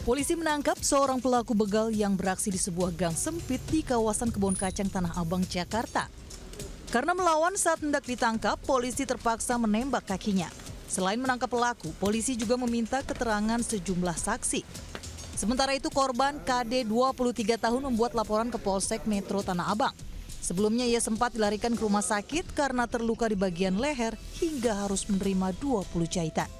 Polisi menangkap seorang pelaku begal yang beraksi di sebuah gang sempit di kawasan Kebon Kacang Tanah Abang, Jakarta. Karena melawan saat hendak ditangkap, polisi terpaksa menembak kakinya. Selain menangkap pelaku, polisi juga meminta keterangan sejumlah saksi. Sementara itu, korban KD 23 tahun membuat laporan ke Polsek Metro Tanah Abang. Sebelumnya ia sempat dilarikan ke rumah sakit karena terluka di bagian leher hingga harus menerima 20 jahitan.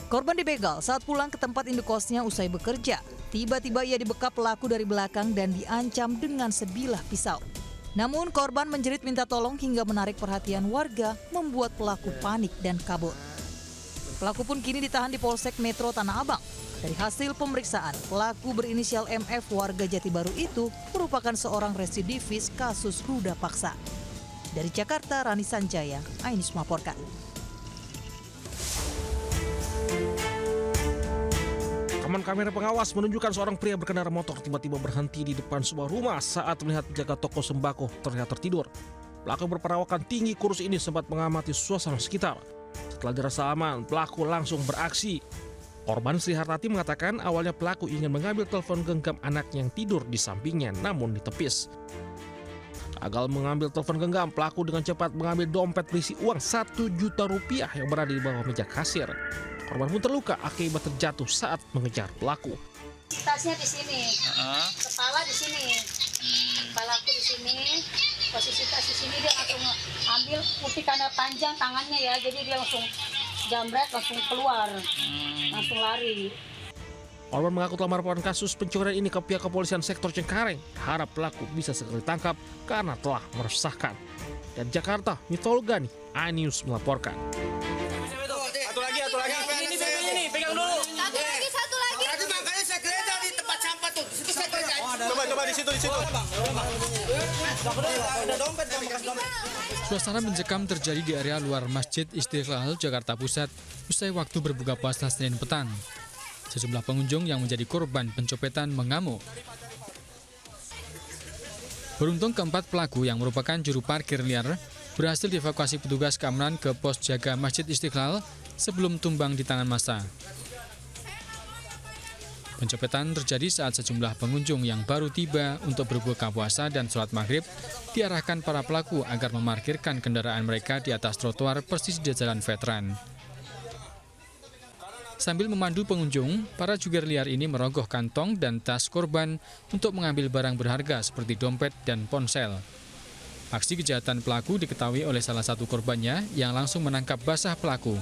Korban dibegal saat pulang ke tempat indekosnya usai bekerja. Tiba-tiba ia dibekap pelaku dari belakang dan diancam dengan sebilah pisau. Namun korban menjerit minta tolong hingga menarik perhatian warga, membuat pelaku panik dan kabur. Pelaku pun kini ditahan di Polsek Metro Tanah Abang. Dari hasil pemeriksaan, pelaku berinisial MF warga Jati Baru itu merupakan seorang residivis kasus ruda paksa. Dari Jakarta, Rani Sanjaya, Ainus melaporkan. Rekaman kamera pengawas menunjukkan seorang pria berkendara motor tiba-tiba berhenti di depan sebuah rumah saat melihat penjaga toko sembako terlihat tertidur. Pelaku berperawakan tinggi kurus ini sempat mengamati suasana sekitar. Setelah dirasa aman, pelaku langsung beraksi. Korban Sri Hartati mengatakan awalnya pelaku ingin mengambil telepon genggam anaknya yang tidur di sampingnya namun ditepis. Gagal mengambil telepon genggam, pelaku dengan cepat mengambil dompet berisi uang 1 juta rupiah yang berada di bawah meja kasir. Korban pun terluka akibat terjatuh saat mengejar pelaku. Tasnya di sini, kepala di sini, kepalaku di sini, posisi tas di sini, dia langsung ambil putih karena panjang tangannya ya, jadi dia langsung jambret, langsung keluar, langsung lari. Korban mengaku telah melaporkan kasus pencurian ini ke pihak kepolisian sektor Cengkareng. Harap pelaku bisa segera ditangkap karena telah meresahkan. Dan Jakarta, Mitologani, Ainus melaporkan. Satu lagi. Ini bebeknya nih, pegang dulu. Satu lagi. Tadi makanya saya kerja di tempat sampah tuh. Di situ saya kerja. Coba di situ. Ada dompet, bekas dompet. Suasana mencekam terjadi di area luar Masjid Istiqlal, Jakarta Pusat, usai waktu berbuka puasa Senin petang. Sejumlah pengunjung yang menjadi korban pencopetan mengamuk. Beruntung keempat pelaku yang merupakan juru parkir liar berhasil dievakuasi petugas keamanan ke pos jaga Masjid Istiqlal sebelum tumbang di tangan massa. Pencopetan terjadi saat sejumlah pengunjung yang baru tiba untuk berbuka puasa dan sholat maghrib diarahkan para pelaku agar memarkirkan kendaraan mereka di atas trotoar persis di jalan veteran. Sambil memandu pengunjung, para jugir liar ini merogoh kantong dan tas korban untuk mengambil barang berharga seperti dompet dan ponsel. Aksi kejahatan pelaku diketahui oleh salah satu korbannya yang langsung menangkap basah pelaku.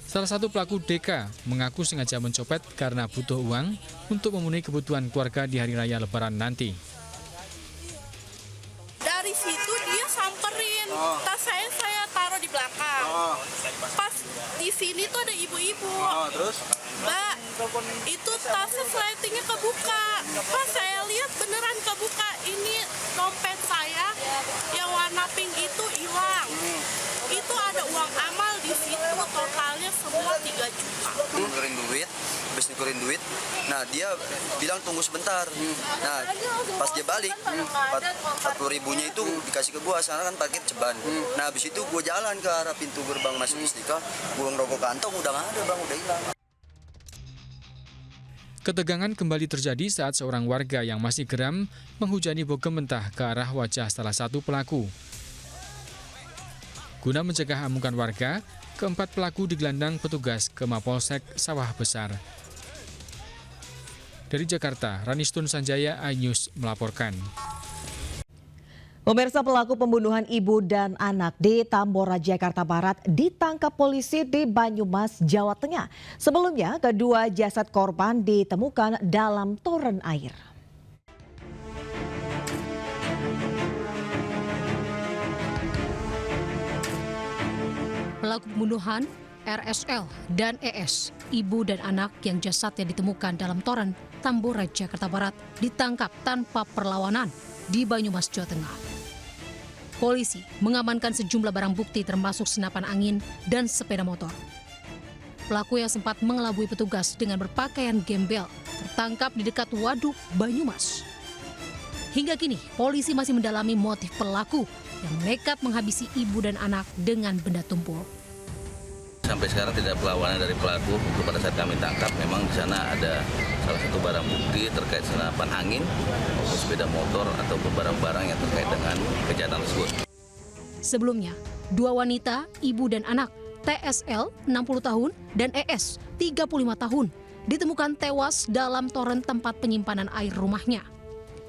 Salah satu pelaku DK mengaku sengaja mencopet karena butuh uang untuk memenuhi kebutuhan keluarga di hari raya Lebaran nanti. Dari situ dia samperin, tas saya taruh di belakang. Pas di sini tuh ada ibu-ibu. Terus? Mbak, itu tasnya slidingnya kebuka. Pas saya lihat beneran kebuka, ini dompet saya yang warna pink itu hilang. Itu ada uang amal di situ, totalnya semua 3 juta. Habis nukerin duit, nah dia bilang tunggu sebentar. Nah pas dia balik, 40 ribunya itu dikasih ke gua, sana kan parkir ceban. Nah habis itu gua jalan ke arah pintu gerbang masuk Istiqlal, gua ngerokok kantong, udah nggak ada bang, udah hilang. Ketegangan kembali terjadi saat seorang warga yang masih geram menghujani bogem mentah ke arah wajah salah satu pelaku. Guna mencegah amukan warga, keempat pelaku digelandang petugas ke Mapolsek Sawah Besar. Dari Jakarta, Ranistun Sanjaya, Ainus melaporkan. Pemirsa, pelaku pembunuhan ibu dan anak di Tambora, Jakarta Barat ditangkap polisi di Banyumas, Jawa Tengah. Sebelumnya, kedua jasad korban ditemukan dalam toren air. Pelaku pembunuhan RSL dan ES, ibu dan anak yang jasadnya ditemukan dalam toren Tambora, Jakarta Barat, ditangkap tanpa perlawanan di Banyumas, Jawa Tengah. Polisi mengamankan sejumlah barang bukti termasuk senapan angin dan sepeda motor. Pelaku yang sempat mengelabui petugas dengan berpakaian gembel tertangkap di dekat waduk Banyumas. Hingga kini, polisi masih mendalami motif pelaku yang nekat menghabisi ibu dan anak dengan benda tumpul. sampai sekarang tidak perlawanan dari pelaku. Untuk pada saat kami tangkap, memang di sana ada salah satu barang bukti terkait senapan angin, maupun sepeda motor ataupun barang-barang yang terkait dengan kejahatan tersebut. Sebelumnya, 2 wanita, ibu dan anak, TSL 60 tahun dan ES 35 tahun, ditemukan tewas dalam toren tempat penyimpanan air rumahnya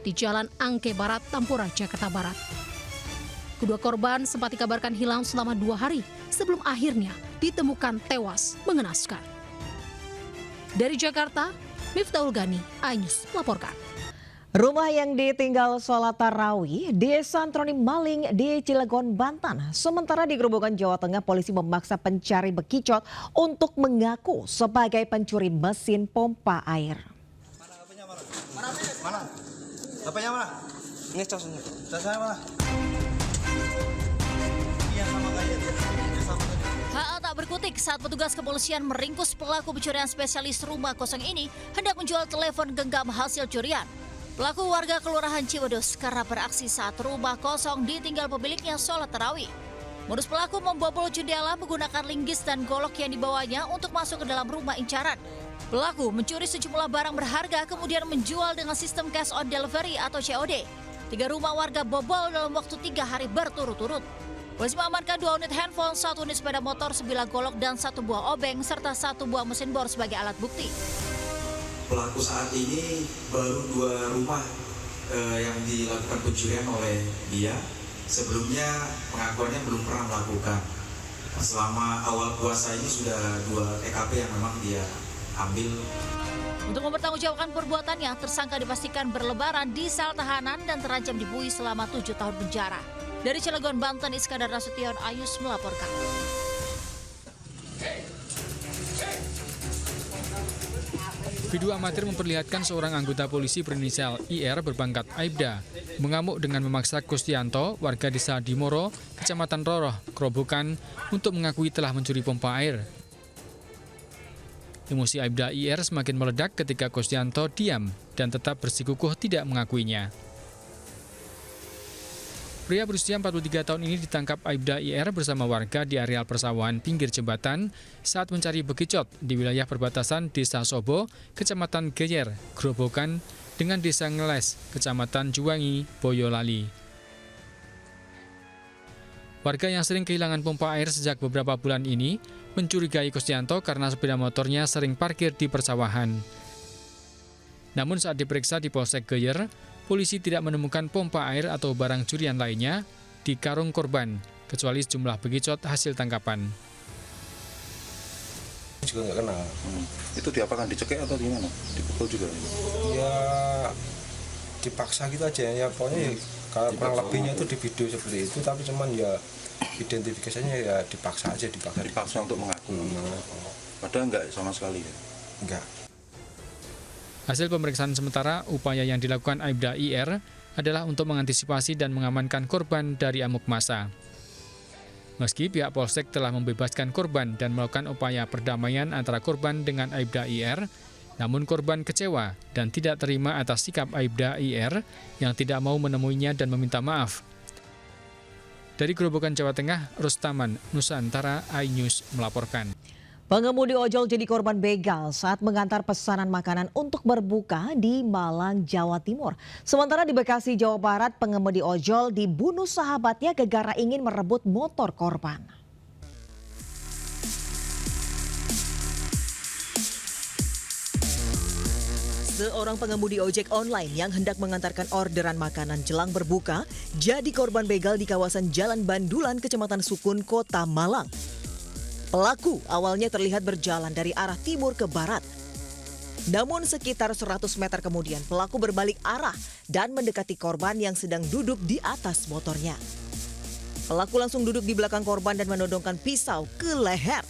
di Jalan Angke Barat, Tambora, Jakarta Barat. Kedua korban sempat dikabarkan hilang selama 2 hari sebelum akhirnya ditemukan tewas mengenaskan. Dari Jakarta, Miftahul Gani, iNews melaporkan. Rumah yang ditinggal sholat tarawih disantoni maling di Cilegon, Banten. Sementara di Grobogan, Jawa Tengah, polisi memaksa pencari bekicot untuk mengaku sebagai pencuri mesin pompa air. Mana? HP-nya mana? Ini casnya. Casnya mana? Iya sama kayak dia. HA tak berkutik saat petugas kepolisian meringkus pelaku pencurian spesialis rumah kosong ini hendak menjual telepon genggam hasil curian. Pelaku warga Kelurahan Ciwedus karena beraksi saat rumah kosong ditinggal pemiliknya sholat tarawih. Modus pelaku membobol jendela menggunakan linggis dan golok yang dibawanya untuk masuk ke dalam rumah incaran. Pelaku mencuri sejumlah barang berharga kemudian menjual dengan sistem cash on delivery atau COD. 3 rumah warga bobol dalam waktu 3 hari berturut-turut. Polisi mengamankan 2 unit handphone, 1 unit sepeda motor, 9 golok, dan 1 buah obeng, serta 1 buah mesin bor sebagai alat bukti. Pelaku saat ini baru 2 rumah yang dilakukan pencurian oleh dia. Sebelumnya pengakuannya belum pernah melakukan. Selama awal puasa ini sudah 2 TKP yang memang dia ambil. Untuk mempertanggungjawabkan perbuatannya, tersangka dipastikan berlebaran di sel tahanan dan terancam dibuih selama 7 tahun penjara. Dari Cilegon, Banten, Iskandar Nasution, iNews melaporkan. Video amatir memperlihatkan seorang anggota polisi berinisial IR berpangkat Aibda mengamuk dengan memaksa Kustianto, warga desa Dimoro, Kecamatan Roroh, Grobogan, untuk mengakui telah mencuri pompa air. Emosi Aibda IR semakin meledak ketika Kustianto diam dan tetap bersikukuh tidak mengakuinya. Pria berusia 43 tahun ini ditangkap Aibda IR bersama warga di areal persawahan pinggir jembatan saat mencari bekicot di wilayah perbatasan Desa Sobo, Kecamatan Geyer, Grobogan, dengan Desa Ngeles, Kecamatan Juwangi, Boyolali. Warga yang sering kehilangan pompa air sejak beberapa bulan ini mencurigai Kustianto karena sepeda motornya sering parkir di persawahan. Namun saat diperiksa di Polsek Geyer, polisi tidak menemukan pompa air atau barang curian lainnya di karung korban, kecuali sejumlah bekicot hasil tangkapan. Juga nggak kenal. Itu diapakan, dicekik atau gimana? Dipukul juga? Ya dipaksa gitu aja ya, pokoknya kalau kurang lebihnya itu di video seperti itu, tapi cuman ya identifikasinya ya dipaksa aja, dipaksa untuk mengaku. Padahal nggak sama sekali ya? Enggak. Hasil pemeriksaan sementara, upaya yang dilakukan Aibda IR adalah untuk mengantisipasi dan mengamankan korban dari amuk massa. Meski pihak Polsek telah membebaskan korban dan melakukan upaya perdamaian antara korban dengan Aibda IR, namun korban kecewa dan tidak terima atas sikap Aibda IR yang tidak mau menemuinya dan meminta maaf. Dari Grobogan, Jawa Tengah, Rustaman, Nusantara, iNews melaporkan. Pengemudi ojol jadi korban begal saat mengantar pesanan makanan untuk berbuka di Malang, Jawa Timur. Sementara di Bekasi, Jawa Barat, pengemudi ojol dibunuh sahabatnya gara-gara ingin merebut motor korban. Seorang pengemudi ojek online yang hendak mengantarkan orderan makanan jelang berbuka jadi korban begal di kawasan Jalan Bandulan, Kecamatan Sukun, Kota Malang. Pelaku awalnya terlihat berjalan dari arah timur ke barat. Namun sekitar 100 meter kemudian pelaku berbalik arah dan mendekati korban yang sedang duduk di atas motornya. Pelaku langsung duduk di belakang korban dan menodongkan pisau ke leher.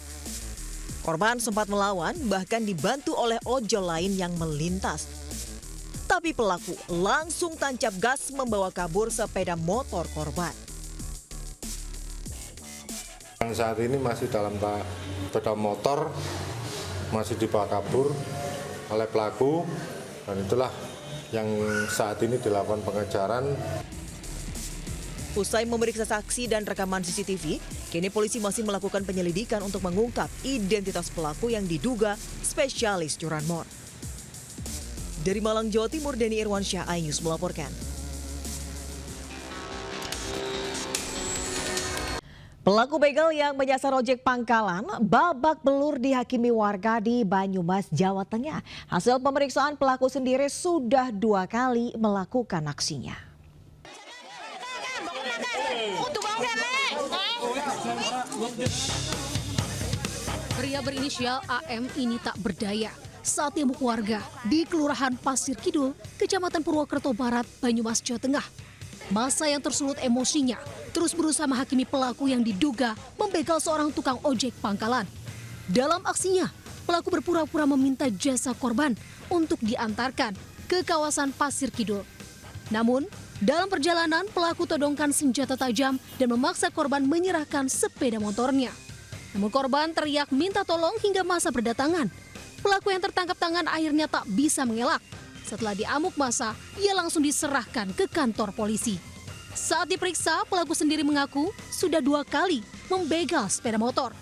Korban sempat melawan, bahkan dibantu oleh ojol lain yang melintas. Tapi pelaku langsung tancap gas membawa kabur sepeda motor korban. Saat ini masih dalam tahap sepeda motor, masih dibawa kabur oleh pelaku, dan itulah yang saat ini dilakukan pengejaran. Usai memeriksa saksi dan rekaman CCTV, kini polisi masih melakukan penyelidikan untuk mengungkap identitas pelaku yang diduga spesialis curanmor. Dari Malang, Jawa Timur, Denny Irwansyah, iNews melaporkan. Pelaku begal yang menyasar ojek pangkalan babak belur dihakimi warga di Banyumas, Jawa Tengah. Hasil pemeriksaan, pelaku sendiri sudah 2 kali melakukan aksinya. Pria berinisial AM ini tak berdaya saat diamuk warga di Kelurahan Pasir Kidul, Kecamatan Purwokerto Barat, Banyumas, Jawa Tengah. Masa yang tersulut emosinya terus berusaha menghakimi pelaku yang diduga membegal seorang tukang ojek pangkalan. Dalam aksinya, pelaku berpura-pura meminta jasa korban untuk diantarkan ke kawasan Pasir Kidul. Namun, dalam perjalanan pelaku todongkan senjata tajam dan memaksa korban menyerahkan sepeda motornya. Namun korban teriak minta tolong hingga massa berdatangan. Pelaku yang tertangkap tangan akhirnya tak bisa mengelak. Setelah diamuk massa, ia langsung diserahkan ke kantor polisi. Saat diperiksa, pelaku sendiri mengaku sudah 2 kali membegal sepeda motor.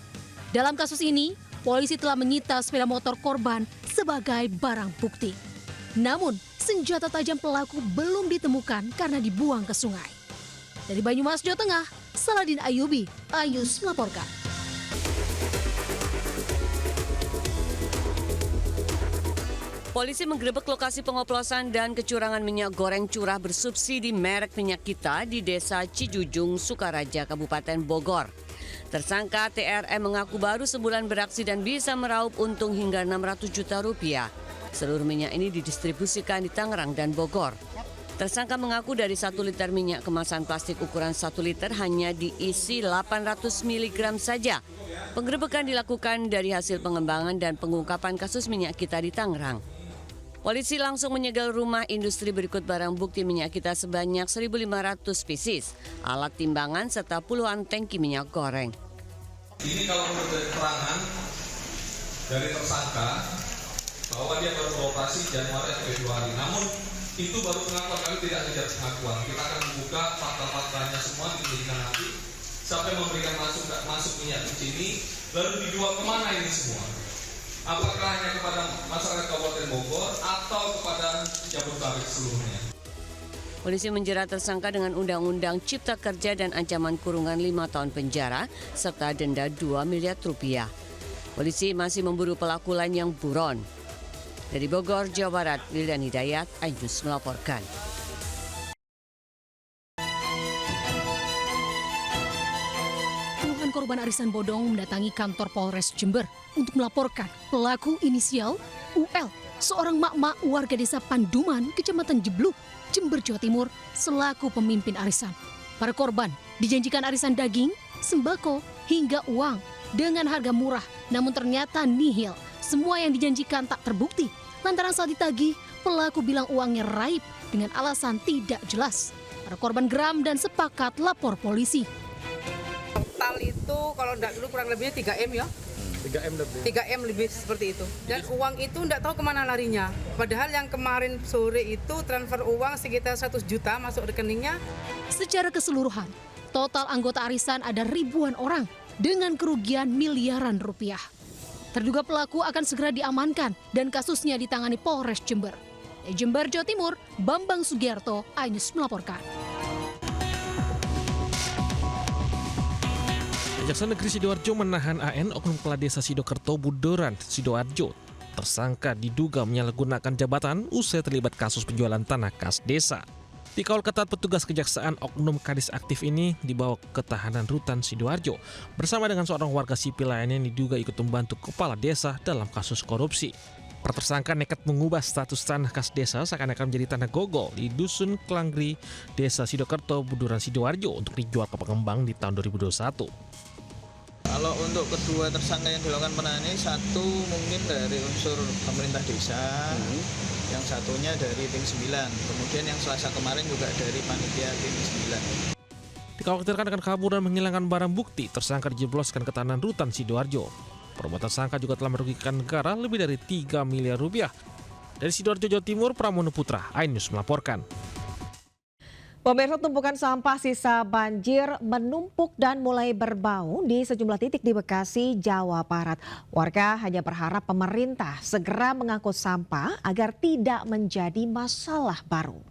Dalam kasus ini, polisi telah menyita sepeda motor korban sebagai barang bukti. Namun, senjata tajam pelaku belum ditemukan karena dibuang ke sungai. Dari Banyumas, Jawa Tengah, Saladin Ayubi, iNews melaporkan. Polisi menggerebek lokasi pengoplosan dan kecurangan minyak goreng curah bersubsidi merek Minyak Kita di Desa Cijujung, Sukaraja, Kabupaten Bogor. Tersangka TRM mengaku baru sebulan beraksi dan bisa meraup untung hingga 600 juta rupiah. Seluruh minyak ini didistribusikan di Tangerang dan Bogor. Tersangka mengaku dari 1 liter minyak kemasan plastik ukuran 1 liter hanya diisi 800 mg saja. Penggerebekan dilakukan dari hasil pengembangan dan pengungkapan kasus Minyak Kita di Tangerang. Polisi langsung menyegel rumah industri berikut barang bukti minyak kita sebanyak 1.500 pieces, alat timbangan serta puluhan tangki minyak goreng. Ini kalau menurut keterangan dari tersangka bahwa dia baru beroperasi Januari atau Februari, namun itu baru pengakuan, kami tidak ada pengakuan. Kita akan membuka fakta-faktanya semua di penyelidikan nanti. Siapa yang memberikan masuk minyak ke sini, lalu dijual kemana ini semua? Apakah hanya kepada masyarakat Kabupaten Bogor atau kepada Jabodetabek seluruhnya? Polisi menjerat tersangka dengan Undang-Undang Cipta Kerja dan ancaman kurungan 5 tahun penjara serta denda 2 miliar rupiah. Polisi masih memburu pelaku lain yang buron. Dari Bogor, Jawa Barat, Lilian Hidayat, iNews melaporkan. Korban arisan bodong mendatangi kantor Polres Jember untuk melaporkan pelaku inisial UL, seorang mak-mak warga desa Panduman, Kecamatan Jebluk, Jember, Jawa Timur, selaku pemimpin arisan. Para korban dijanjikan arisan daging, sembako, hingga uang dengan harga murah, namun ternyata nihil. Semua yang dijanjikan tak terbukti. Lantaran saat ditagih, pelaku bilang uangnya raib dengan alasan tidak jelas. Para korban geram dan sepakat lapor polisi. Total itu kalau enggak dulu kurang lebihnya 3M ya. 3M lebih. 3M lebih seperti itu. Dan uang itu enggak tahu kemana larinya. Padahal yang kemarin sore itu transfer uang sekitar 100 juta masuk rekeningnya. Secara keseluruhan, total anggota arisan ada ribuan orang dengan kerugian miliaran rupiah. Terduga pelaku akan segera diamankan dan kasusnya ditangani Polres Jember. Di Jember, Jawa Timur, Bambang Sugiarto, iNews melaporkan. Kejaksaan Negeri Sidoarjo menahan AN, oknum kepala desa Sidokerto Budoran, Sidoarjo. Tersangka diduga menyalahgunakan jabatan usai terlibat kasus penjualan tanah kas desa. Dikawal ketat petugas kejaksaan, oknum kadis aktif ini dibawa ke tahanan rutan Sidoarjo bersama dengan seorang warga sipil lainnya yang diduga ikut membantu kepala desa dalam kasus korupsi. Para tersangka nekat mengubah status tanah kas desa seakan-akan menjadi tanah gogol di Dusun Kelanggri, Desa Sidokerto, Budoran, Sidoarjo untuk dijual ke pengembang di tahun 2021. Kalau untuk kedua tersangka yang dilakukan penahanan ini, satu mungkin dari unsur pemerintah desa, yang satunya dari tim 9, kemudian yang Selasa kemarin juga dari panitia tim 9. Dikhawatirkan akan kabur dan menghilangkan barang bukti, tersangka dijebloskan ke tahanan rutan Sidoarjo. Perbuatan tersangka juga telah merugikan negara lebih dari 3 miliar rupiah. Dari Sidoarjo, Jawa Timur, Pramono Putra, iNews melaporkan. Pemirsa, tumpukan sampah sisa banjir menumpuk dan mulai berbau di sejumlah titik di Bekasi, Jawa Barat. Warga hanya berharap pemerintah segera mengangkut sampah agar tidak menjadi masalah baru.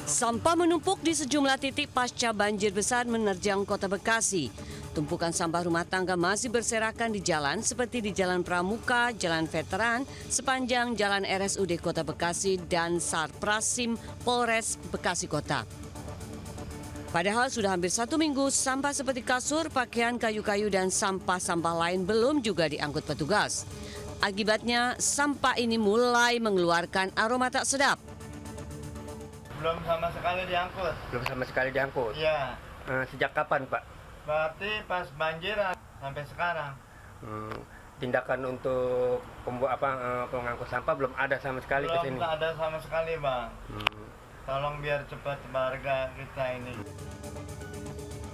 Sampah menumpuk di sejumlah titik pasca banjir besar menerjang kota Bekasi. Tumpukan sampah rumah tangga masih berserakan di jalan seperti di Jalan Pramuka, Jalan Veteran, sepanjang Jalan RSUD Kota Bekasi dan Sarprasim Polres Bekasi Kota. Padahal sudah hampir 1 minggu, sampah seperti kasur, pakaian, kayu-kayu, dan sampah-sampah lain belum juga diangkut petugas. Akibatnya, sampah ini mulai mengeluarkan aroma tak sedap. Belum sama sekali diangkut. Belum sama sekali diangkut? Iya. Sejak kapan, Pak? Berarti pas banjir sampai sekarang. Tindakan untuk pengangkut sampah belum ada sama sekali ke sini? Belum ada sama sekali, Bang. Tolong biar cepat warga kita ini.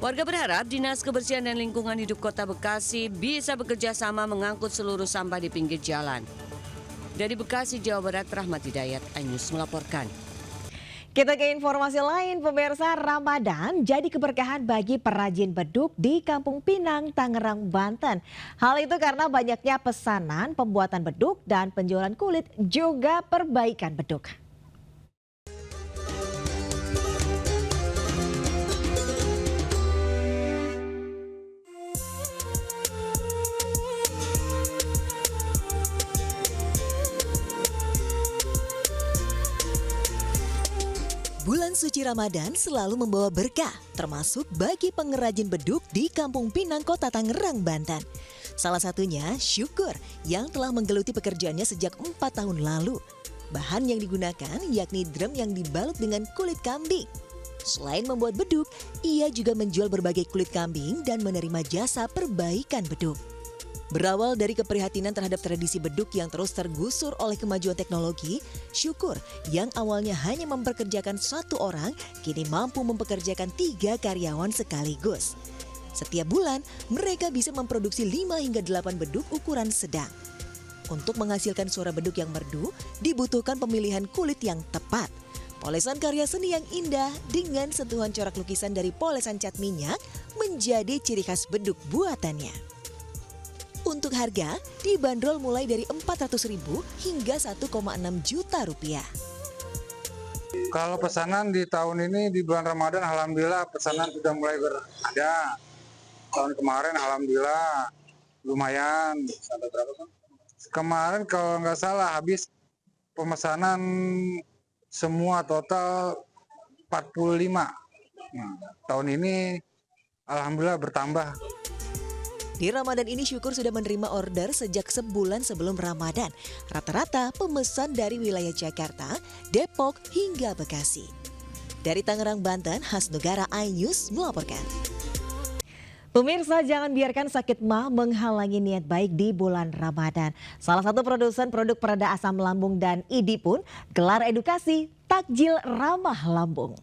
Warga berharap Dinas Kebersihan dan Lingkungan Hidup Kota Bekasi bisa bekerja sama mengangkut seluruh sampah di pinggir jalan. Dari Bekasi, Jawa Barat, Rahmat Hidayat, iNews melaporkan. Kita ke informasi lain, pemirsa. Ramadan jadi keberkahan bagi perajin beduk di Kampung Pinang, Tangerang, Banten. Hal itu karena banyaknya pesanan pembuatan beduk dan penjualan kulit juga perbaikan beduk. Bulan suci Ramadan selalu membawa berkah, termasuk bagi pengrajin beduk di Kampung Pinang, Kota Tangerang, Banten. Salah satunya Syukur yang telah menggeluti pekerjaannya sejak 4 tahun lalu. Bahan yang digunakan yakni drum yang dibalut dengan kulit kambing. Selain membuat beduk, ia juga menjual berbagai kulit kambing dan menerima jasa perbaikan beduk. Berawal dari keprihatinan terhadap tradisi beduk yang terus tergusur oleh kemajuan teknologi, Syukur yang awalnya hanya mempekerjakan 1 orang, kini mampu mempekerjakan 3 karyawan sekaligus. Setiap bulan, mereka bisa memproduksi 5 hingga 8 beduk ukuran sedang. Untuk menghasilkan suara beduk yang merdu, dibutuhkan pemilihan kulit yang tepat. Polesan karya seni yang indah dengan sentuhan corak lukisan dari polesan cat minyak menjadi ciri khas beduk buatannya. Untuk harga, dibanderol mulai dari Rp400.000 hingga Rp1,6 juta. Kalau pesanan di tahun ini di bulan Ramadan, alhamdulillah pesanan sudah mulai berada. Tahun kemarin alhamdulillah lumayan. Sampai berapa, Bang? Kemarin kalau nggak salah habis pemesanan semua total 45. Tahun ini alhamdulillah bertambah. Di Ramadan ini Syukur sudah menerima order sejak sebulan sebelum Ramadan. Rata-rata pemesan dari wilayah Jakarta, Depok hingga Bekasi. Dari Tangerang, Banten, Hasnugara, iNews melaporkan. Pemirsa, jangan biarkan sakit mah menghalangi niat baik di bulan Ramadan. Salah satu produsen produk pereda asam lambung dan ID pun gelar edukasi takjil ramah lambung.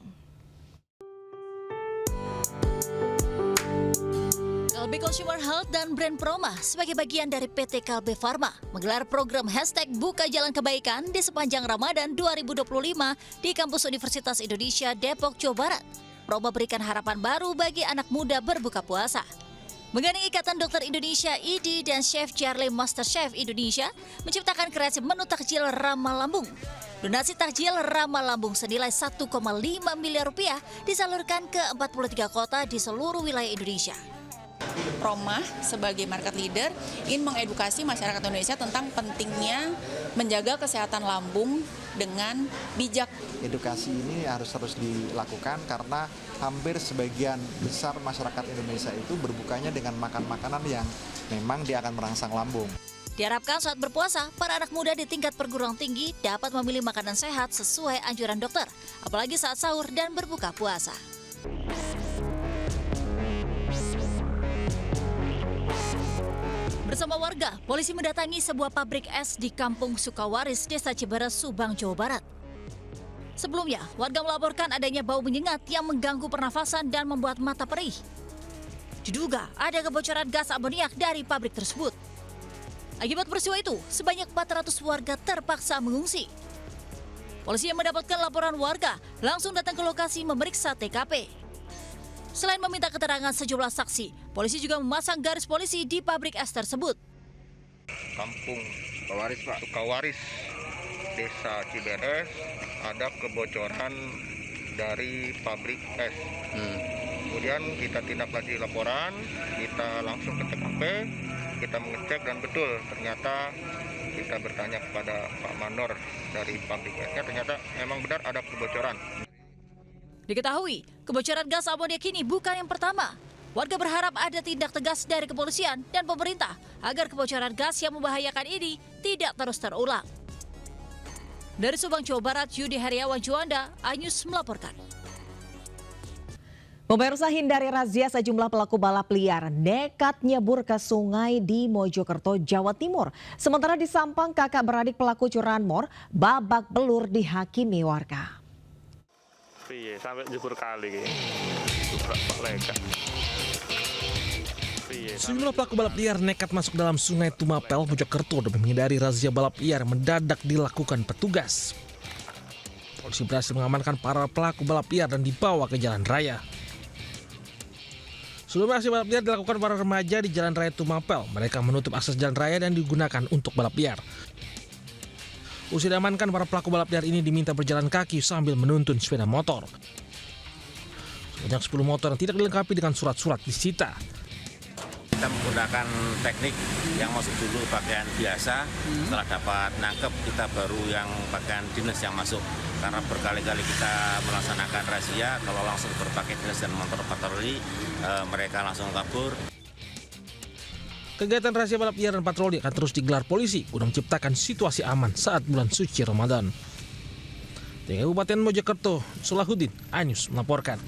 Kalbe Consumer Health dan Brand Proma sebagai bagian dari PT Kalbe Pharma menggelar program #Buka Jalan Kebaikan di sepanjang Ramadan 2025 di Kampus Universitas Indonesia Depok, Jawa Barat. Proma berikan harapan baru bagi anak muda berbuka puasa. Menggandeng Ikatan Dokter Indonesia ID dan Chef Charlie Master Chef Indonesia menciptakan kreasi menu takjil ramah lambung. Donasi takjil ramah lambung senilai Rp1,5 miliar disalurkan ke 43 kota di seluruh wilayah Indonesia. Proma sebagai market leader ingin mengedukasi masyarakat Indonesia tentang pentingnya menjaga kesehatan lambung dengan bijak. Edukasi ini harus terus dilakukan karena hampir sebagian besar masyarakat Indonesia itu berbukanya dengan makan makanan yang memang dia akan merangsang lambung. Diharapkan saat berpuasa, para anak muda di tingkat perguruan tinggi dapat memilih makanan sehat sesuai anjuran dokter, apalagi saat sahur dan berbuka puasa. Bersama warga, polisi mendatangi sebuah pabrik es di Kampung Sukawaris, Desa Ciberes, Subang, Jawa Barat. Sebelumnya, warga melaporkan adanya bau menyengat yang mengganggu pernafasan dan membuat mata perih. Diduga ada kebocoran gas amoniak dari pabrik tersebut. Akibat peristiwa itu, sebanyak 400 warga terpaksa mengungsi. Polisi yang mendapatkan laporan warga langsung datang ke lokasi memeriksa TKP. Selain meminta keterangan sejumlah saksi, polisi juga memasang garis polisi di pabrik es tersebut. Kampung Sukawaris, Pak. Sukawaris, Desa Ciberes, ada kebocoran dari pabrik es. Kemudian kita tindak lanjuti laporan, kita langsung ke TKP, kita mengecek dan betul ternyata kita bertanya kepada Pak Mandor dari pabrik esnya, ternyata memang benar ada kebocoran. Diketahui, kebocoran gas amoniak ini bukan yang pertama. Warga berharap ada tindak tegas dari kepolisian dan pemerintah agar kebocoran gas yang membahayakan ini tidak terus terulang. Dari Subang, Jawa Barat, Yudi Heriawan Juanda, iNews melaporkan. Pemirsa, hindari razia sejumlah pelaku balap liar nekat nyebur ke sungai di Mojokerto, Jawa Timur. Sementara di Sampang, kakak beradik pelaku curanmor babak belur dihakimi warga. Iya, sampai jebur kali. Sejumlah pelaku balap liar nekat masuk dalam Sungai Tumapel, Mojokerto demi menghindari razia balap liar mendadak dilakukan petugas. Polisi berhasil mengamankan para pelaku balap liar dan dibawa ke jalan raya. Sebelum aksi balap liar dilakukan para remaja di Jalan Raya Tumapel, mereka menutup akses jalan raya dan digunakan untuk balap liar. Usai diamankan, para pelaku balap liar ini diminta berjalan kaki sambil menuntun sepeda motor. Sebanyak 10 motor yang tidak dilengkapi dengan surat-surat disita. Kita menggunakan teknik yang masuk dulu pakaian biasa, setelah dapat nangkep kita baru yang pakaian dinas yang masuk. Karena berkali-kali kita melaksanakan razia, kalau langsung berpakai dinas dan motor patroli, mereka langsung kabur. Kegiatan razia balap liar dan patroli akan terus digelar polisi guna menciptakan situasi aman saat bulan suci Ramadan. Dari Kabupaten Mojokerto, Solahuddin, iNews melaporkan.